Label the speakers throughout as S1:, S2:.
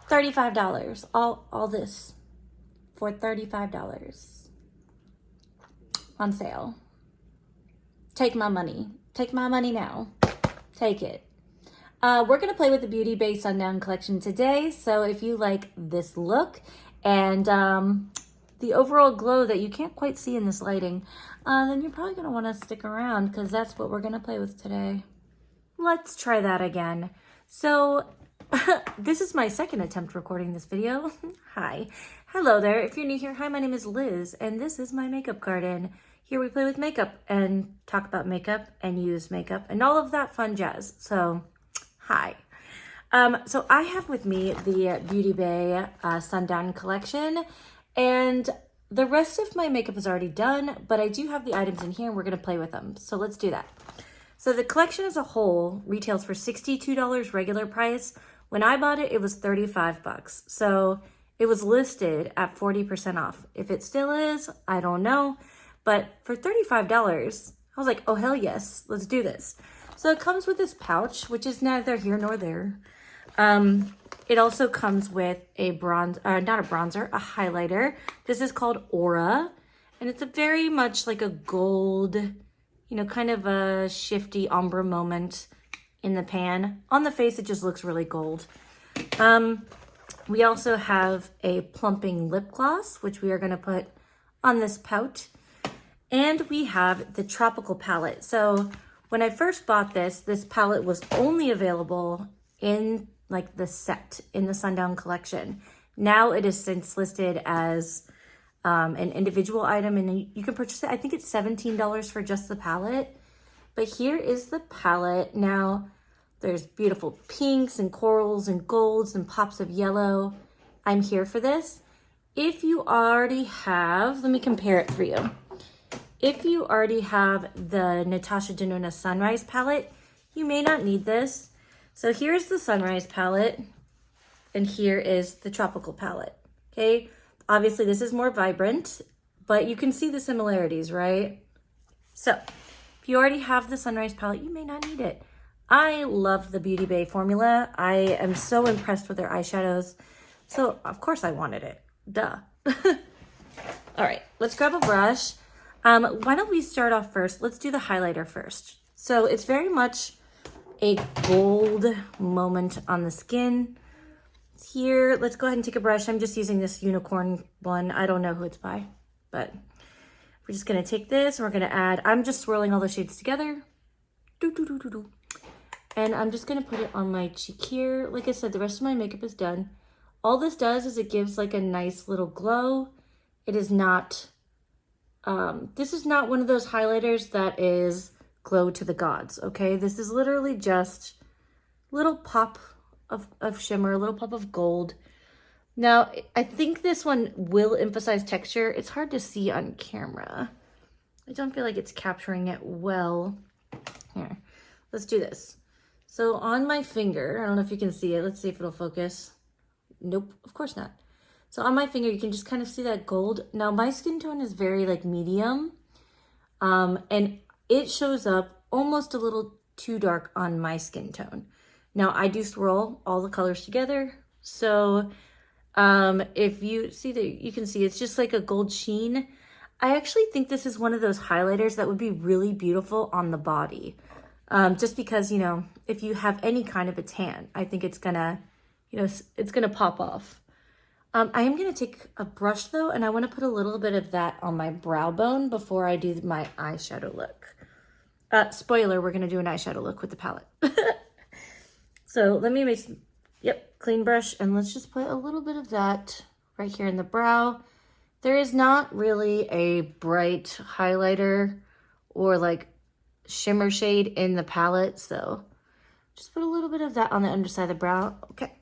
S1: $35. All this for $35 on sale. Take my money. Take my money now. Take it. We're going to play with the BeautyBay Sundown Collection today. So if you like this look and the overall glow that you can't quite see in this lighting, then you're probably going to want to stick around because that's what we're going to play with today. Let's try that again. So this is my second attempt recording this video. Hi. Hello there. If you're new here, hi, my name is Liz, and this is my makeup garden. Here we play with makeup and talk about makeup and use makeup and all of that fun jazz. So, hi. So I have with me the BeautyBay Sundown Collection, and the rest of my makeup is already done, but I do have the items in here and we're going to play with them. So let's do that. So the collection as a whole retails for $62 regular price. When I bought it, it was $35. So it was listed at 40% off. If it still is, I don't know. But for $35, I was like, oh, hell yes, let's do this. So it comes with this pouch, which is neither here nor there. It also comes with a not a bronzer, a highlighter. This is called Aura, and it's a very much like a gold, you know, kind of a shifty ombre moment in the pan. On the face, it just looks really gold. We also have a plumping lip gloss, which we are going to put on this pout. And we have the tropical palette. So when I first bought this palette was only available in like the set in the Sundown Collection. Now it is since listed as an individual item, and you can purchase it. I think it's $17 for just the palette. But here is the palette. Now there's beautiful pinks and corals and golds and pops of yellow. I'm here for this. If you already have, let me compare it for you. If you already have the Natasha Denona Sunrise palette, you may not need this. So here's the Sunrise palette, and here is the Tropical palette, okay? Obviously, this is more vibrant, but you can see the similarities, right? So if you already have the Sunrise palette, you may not need it. I love the BeautyBay formula. I am so impressed with their eyeshadows. So of course I wanted it, duh. All right, let's grab a brush. Why don't we start off first? Let's do the highlighter first. So it's very much a gold moment on the skin. Here, let's go ahead and take a brush. I'm just using this unicorn one. I don't know who it's by, but we're just gonna take this and we're gonna add, I'm just swirling all the shades together. And I'm just gonna put it on my cheek here. Like I said, the rest of my makeup is done. All this does is it gives like a nice little glow. It is not, this is not one of those highlighters that is glow to the gods, okay? This is literally just little pop of shimmer, a little pop of gold. Now, I think this one will emphasize texture. It's hard to see on camera. I don't feel like it's capturing it well. Here, let's do this. So on my finger, I don't know if you can see it. Let's see if it'll focus. Nope, of course not. So on my finger, you can just kind of see that gold. Now, my skin tone is very like medium, and it shows up almost a little too dark on my skin tone. Now, I do swirl all the colors together. So if you see that, you can see it's just like a gold sheen. I actually think this is one of those highlighters that would be really beautiful on the body. Just because, you know, if you have any kind of a tan, I think it's gonna, you know, it's gonna pop off. I am gonna take a brush though, and I wanna put a little bit of that on my brow bone before I do my eyeshadow look. Spoiler, we're gonna do an eyeshadow look with the palette. So let me make some, clean brush, and let's just put a little bit of that right here in the brow. There is not really a bright highlighter or like shimmer shade in the palette, so just put a little bit of that on the underside of the brow. Okay.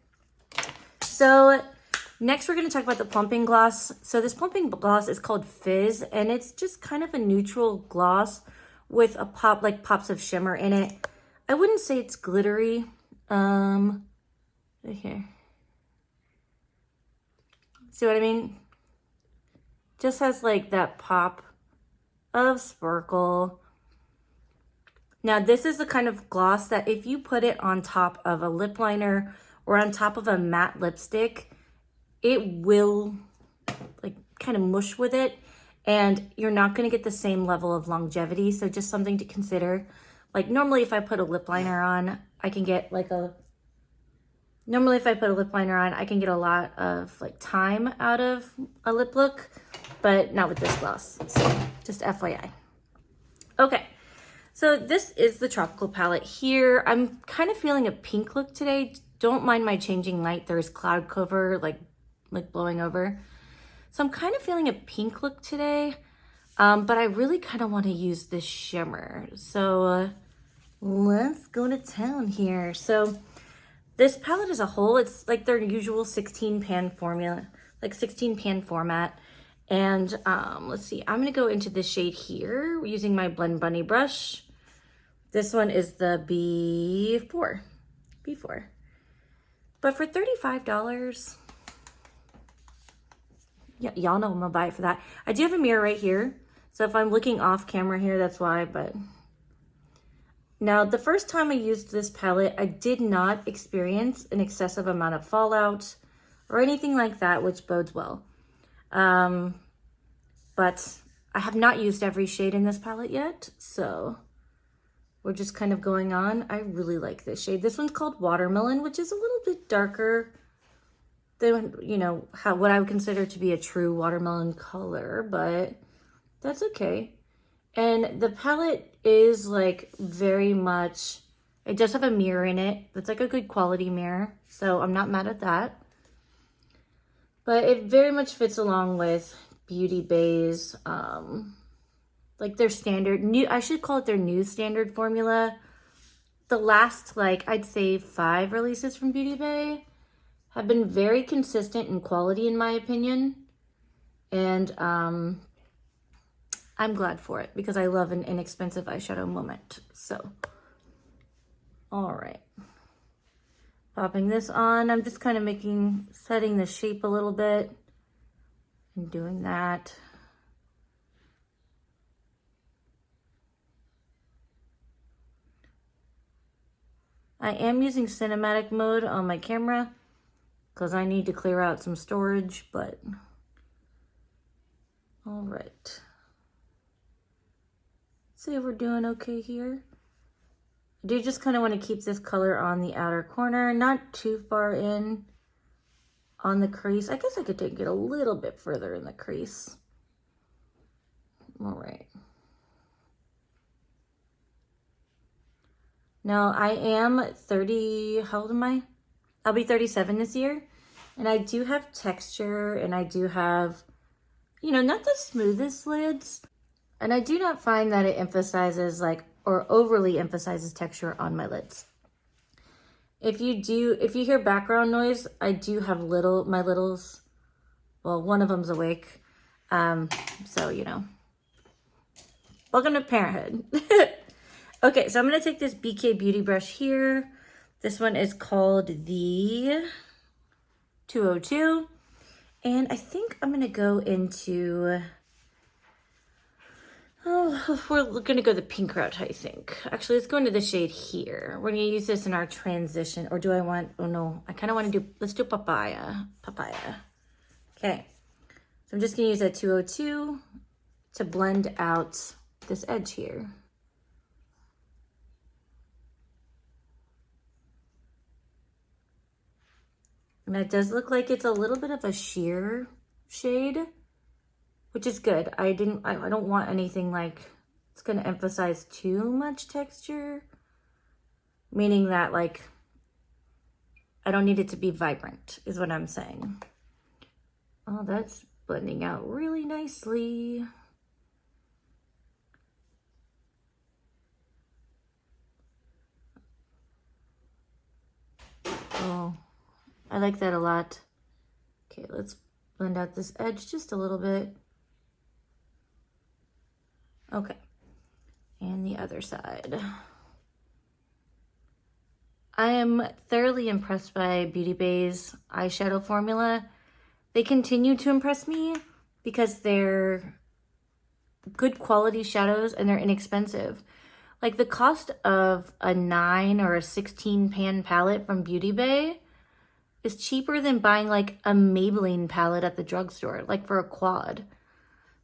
S1: So next we're going to talk about the plumping gloss. So this plumping gloss is called Fizz, and it's just kind of a neutral gloss with a pops of shimmer in it. I wouldn't say it's glittery. Right here. See what I mean? Just has like that pop of sparkle. Now this is the kind of gloss that if you put it on top of a lip liner or on top of a matte lipstick, it will like kind of mush with it, and you're not going to get the same level of longevity. So just something to consider. Like normally if I put a lip liner on, I can get like a lot of like time out of a lip look, but not with this gloss. So just FYI. Okay, so this is the Tropical palette here. I'm kind of feeling a pink look today. Don't mind my changing light. There's cloud cover like blowing over. So I'm kind of feeling a pink look today, but I really kind of want to use this shimmer. So let's go to town here. So this palette as a whole, it's like their usual 16 pan formula, like 16 pan format. And let's see, I'm gonna go into the shade here using my Blend Bunny brush. This one is the B4. But for $35, yeah, y'all know I'm gonna buy it for that. I do have a mirror right here. So if I'm looking off camera here, that's why, but. Now, the first time I used this palette, I did not experience an excessive amount of fallout or anything like that, which bodes well. But I have not used every shade in this palette yet, so we're just kind of going on. I really like this shade. This one's called Watermelon, which is a little bit darker than, you know, what I would consider to be a true watermelon color, but that's okay. And the palette is like very much, it does have a mirror in it. It's like a good quality mirror, so I'm not mad at that. But it very much fits along with BeautyBay's, like their standard, I should call it their new standard formula. The last, like, I'd say 5 releases from BeautyBay have been very consistent in quality, in my opinion. And I'm glad for it because I love an inexpensive eyeshadow moment. So, all right. Popping this on. I'm just kind of setting the shape a little bit and doing that. I am using cinematic mode on my camera because I need to clear out some storage, but all right. See if we're doing okay here. I do just kind of want to keep this color on the outer corner, not too far in on the crease. I guess I could take it a little bit further in the crease. All right. Now I am 30, how old am I? I'll be 37 this year. And I do have texture and I do have, you know, not the smoothest lids. And I do not find that it emphasizes like, or overly emphasizes texture on my lids. If you hear background noise, I do have my littles, well, one of them's awake. So, you know, welcome to parenthood. Okay, so I'm gonna take this BK Beauty brush here. This one is called the 202. And I think I'm gonna go into, we're gonna go the pink route, I think. Actually, let's go into the shade here. We're gonna use this in our transition, or do I want, oh no, I kinda wanna do, let's do Papaya. Okay, so I'm just gonna use that 202 to blend out this edge here. And it does look like it's a little bit of a sheer shade, which is good. I don't want anything like it's going to emphasize too much texture, meaning that like I don't need it to be vibrant is what I'm saying. Oh, that's blending out really nicely. Oh, I like that a lot. Okay, let's blend out this edge just a little bit. Okay, and the other side. I am thoroughly impressed by BeautyBay's eyeshadow formula. They continue to impress me because they're good quality shadows and they're inexpensive. Like the cost of a 9 or a 16 pan palette from BeautyBay is cheaper than buying like a Maybelline palette at the drugstore, like for a quad.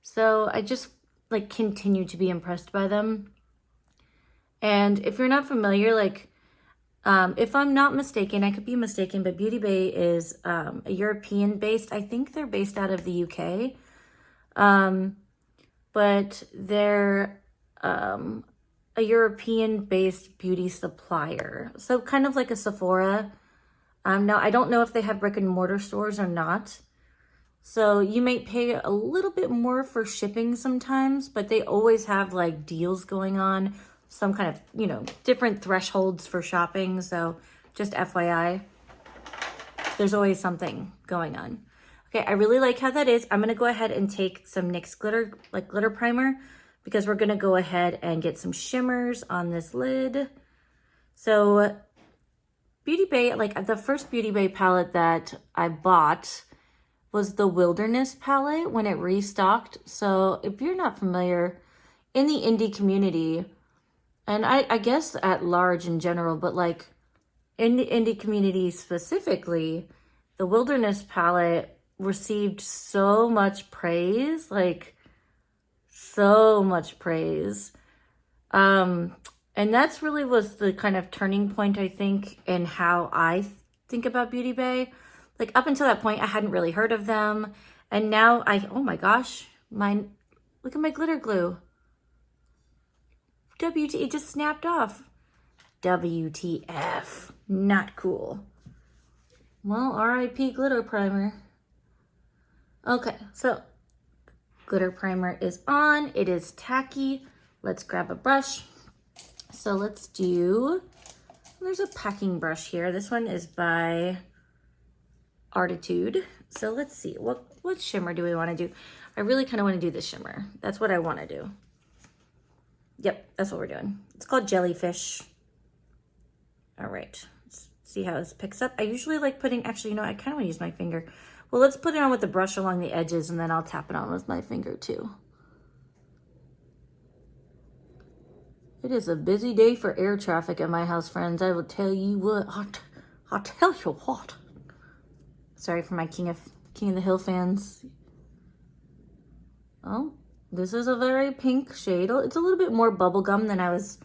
S1: So I just like continue to be impressed by them. And if you're not familiar, like if I'm not mistaken, I could be mistaken, but BeautyBay is a European based, I think they're based out of the UK. But they're a European based beauty supplier. So kind of like a Sephora. Now I don't know if they have brick and mortar stores or not. So you may pay a little bit more for shipping sometimes, but they always have like deals going on, some kind of, you know, different thresholds for shopping. So just FYI, there's always something going on. Okay, I really like how that is. I'm gonna go ahead and take some NYX glitter, like glitter primer, because we're gonna go ahead and get some shimmers on this lid. So BeautyBay, like the first BeautyBay palette that I bought was the Wilderness palette when it restocked. So if you're not familiar, in the indie community, and I guess at large in general, but like in the indie community specifically, the Wilderness palette received so much praise, like so much praise. And that's really was the kind of turning point, I think, in how I think about BeautyBay. Like up until that point, I hadn't really heard of them. And now oh my gosh, look at my glitter glue. it just snapped off. WTF, not cool. Well, RIP glitter primer. Okay, so glitter primer is on. It is tacky. Let's grab a brush. So let's do, there's a packing brush here. This one is by Artitude. So let's see, what shimmer do we want to do? I really kind of want to do this shimmer. That's what I want to do. Yep, that's what we're doing. It's called Jellyfish. All right, let's see how this picks up. I usually like putting, actually, you know, I kind of want to use my finger. Well, let's put it on with the brush along the edges, and then I'll tap it on with my finger too. It is a busy day for air traffic at my house, friends. I will tell you what. I'll tell you what. Sorry for my King of the Hill fans. Oh, this is a very pink shade. It's a little bit more bubblegum than I was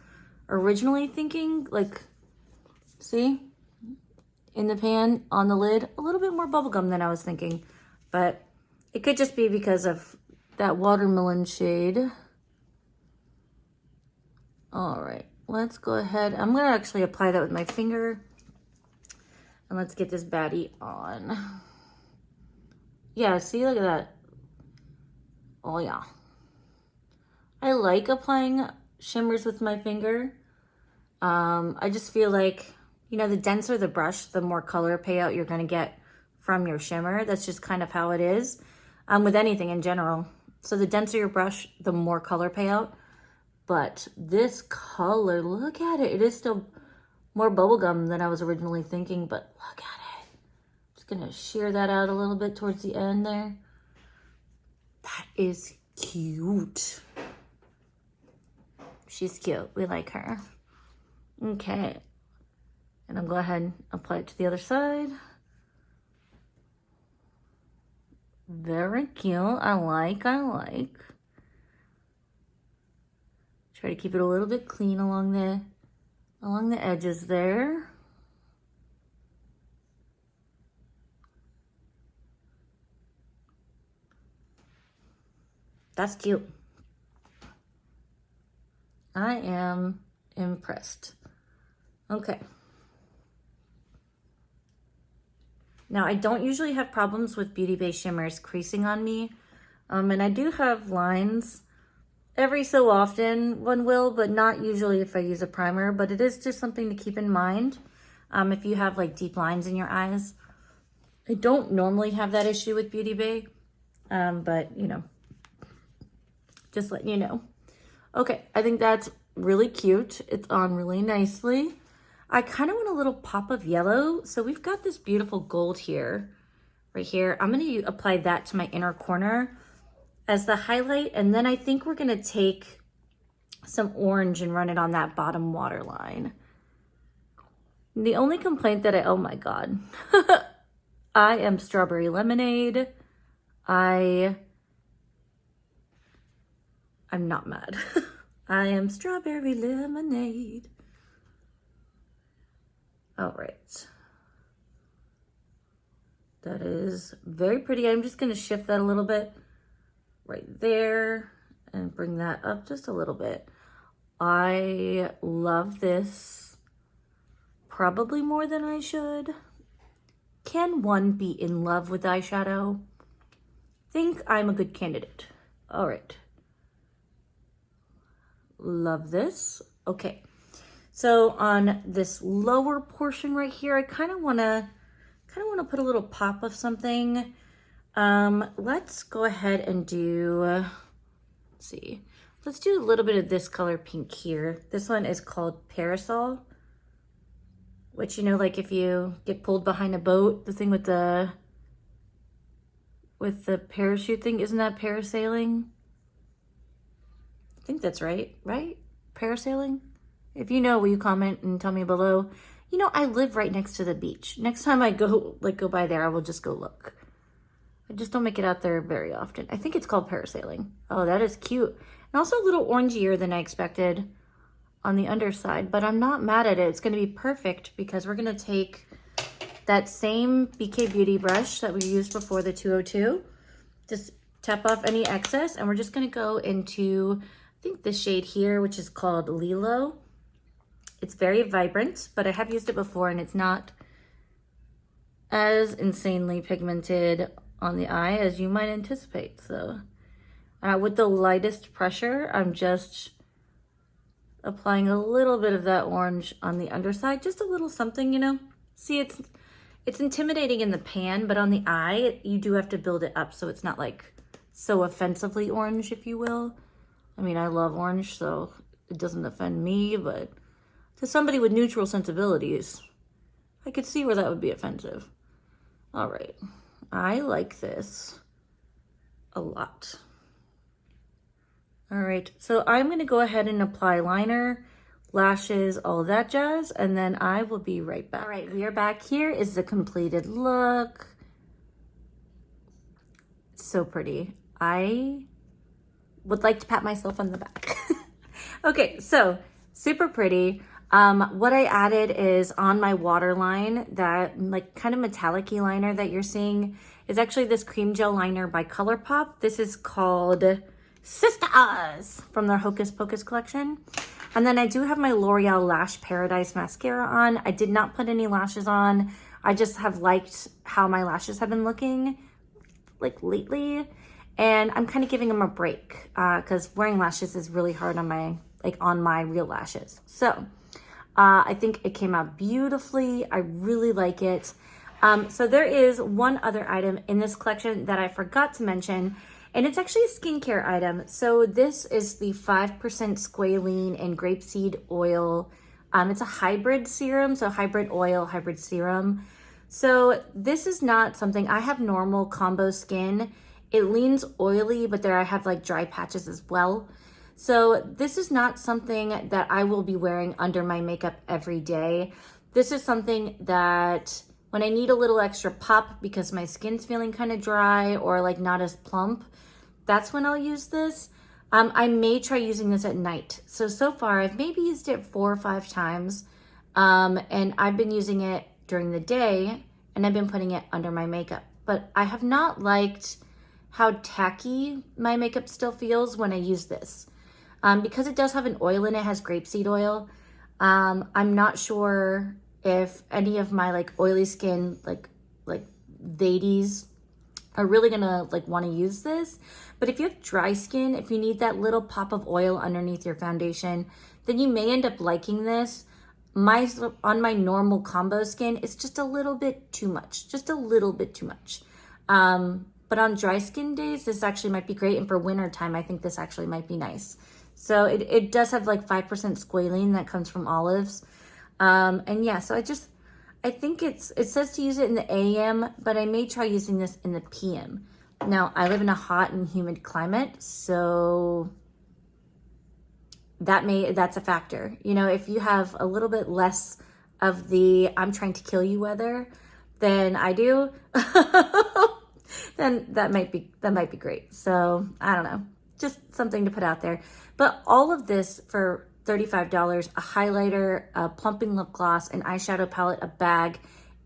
S1: originally thinking. Like, see? In the pan, on the lid, a little bit more bubblegum than I was thinking. But it could just be because of that watermelon shade. All right, let's go ahead. I'm gonna actually apply that with my finger. And let's get this baddie on. Yeah, see, look at that. Oh yeah. I like applying shimmers with my finger. I just feel like, you know, the denser the brush, the more color payout you're gonna get from your shimmer. That's just kind of how it is with anything in general. So the denser your brush, the more color payout. But this color, look at it. It is still more bubblegum than I was originally thinking, but look at it. Just gonna shear that out a little bit towards the end there. That is cute. She's cute. We like her. Okay. And I'm going to go ahead and apply it to the other side. Very cute. I like. Try to keep it a little bit clean along the edges there. That's cute. I am impressed. Okay. Now, I don't usually have problems with BeautyBay shimmers creasing on me. And I do have lines every so often, one will, but not usually if I use a primer. But it is just something to keep in mind if you have like deep lines in your eyes. I don't normally have that issue with BeautyBay, but you know, just letting you know. Okay, I think that's really cute. It's on really nicely. I kind of want a little pop of yellow. So we've got this beautiful gold here, right here. I'm going to apply that to my inner corner as the highlight. And then I think we're going to take some orange and run it on that bottom waterline. The only complaint that oh my God. I am Strawberry Lemonade. I'm not mad. I am Strawberry Lemonade. All right. That is very pretty. I'm just gonna shift that a little bit right there and bring that up just a little bit. I love this probably more than I should. Can one be in love with eyeshadow? Think I'm a good candidate. All right. Love this. Okay. So on this lower portion right here, I kind of want to put a little pop of something. Let's go ahead and do, let's see. Let's do a little bit of this color pink here. This one is called Parasol, which, you know, like if you get pulled behind a boat, the thing with the parachute thing, isn't that parasailing? I think that's right? Parasailing? If you know, will you comment and tell me below? You know, I live right next to the beach. Next time I go by there, I will just go look. I just don't make it out there very often. I think it's called parasailing. Oh, that is cute. And also a little orangier than I expected on the underside, but I'm not mad at it. It's gonna be perfect because we're gonna take that same BK Beauty brush that we used before, the 202, just tap off any excess, and we're just gonna go into, I think this shade here, which is called Lilo. It's very vibrant, but I have used it before and it's not as insanely pigmented on the eye as you might anticipate. So with the lightest pressure, I'm just applying a little bit of that orange on the underside, just a little something, you know. See, it's intimidating in the pan, but on the eye, you do have to build it up so it's not like so offensively orange, if you will. I mean, I love orange, so it doesn't offend me, but to somebody with neutral sensibilities, I could see where that would be offensive. All right, I like this a lot. All right, so I'm gonna go ahead and apply liner, lashes, all of that jazz, and then I will be right back. All right, we are back. Here is the completed look. So pretty. I would like to pat myself on the back. Okay, so super pretty. What I added is on my waterline, that like kind of metallic-y liner that you're seeing is actually this cream gel liner by ColourPop. This is called Sistas from their Hocus Pocus collection. And then I do have my L'Oreal Lash Paradise mascara on. I did not put any lashes on. I just have liked how my lashes have been looking like lately. And I'm kind of giving them a break because wearing lashes is really hard on my real lashes. So I think it came out beautifully. I really like it. So there is one other item in this collection that I forgot to mention, and it's actually a skincare item. So this is the 5% squalene and grapeseed oil. It's a hybrid serum, so hybrid oil, hybrid serum. So this is not something, I have normal combo skin. It leans oily, but there I have like dry patches as well. So this is not something that I will be wearing under my makeup every day. This is something that when I need a little extra pop because my skin's feeling kind of dry or like not as plump, that's when I'll use this. I may try using this at night. So far I've maybe used it 4 or 5 times. And I've been using it during the day and I've been putting it under my makeup. But I have not liked how tacky my makeup still feels when I use this. Because it does have an oil in it, has grapeseed oil. I'm not sure if any of my like oily skin, like ladies are really gonna like want to use this. But if you have dry skin, if you need that little pop of oil underneath your foundation, then you may end up liking this. On my normal combo skin, it's just a little bit too much, just a little bit too much. But on dry skin days, this actually might be great. And for winter time, I think this actually might be nice. So it does have like 5% squalene that comes from olives. And yeah, so I think it says to use it in the AM, but I may try using this in the PM. Now, I live in a hot and humid climate, so that's a factor. You know, if you have a little bit less of the I'm trying to kill you weather, than I do, then that might be great. So I don't know, just something to put out there. But all of this for $35, a highlighter, a plumping lip gloss, an eyeshadow palette, a bag,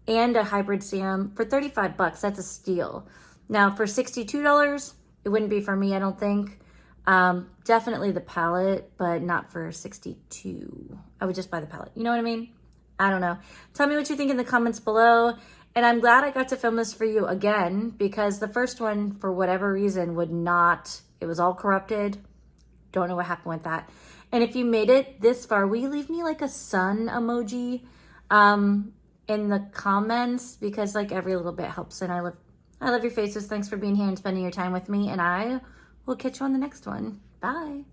S1: and a hybrid serum for 35 bucks. That's a steal. Now for $62, it wouldn't be for me, I don't think. Definitely the palette, but not for $62. I would just buy the palette. You know what I mean? I don't know. Tell me what you think in the comments below. And I'm glad I got to film this for you again, because the first one, for whatever reason, would not, it was all corrupted. Don't know what happened with that. And if you made it this far, will you leave me like a sun emoji in the comments? Because like every little bit helps, and I love your faces. Thanks for being here and spending your time with me, and I will catch you on the next one. Bye.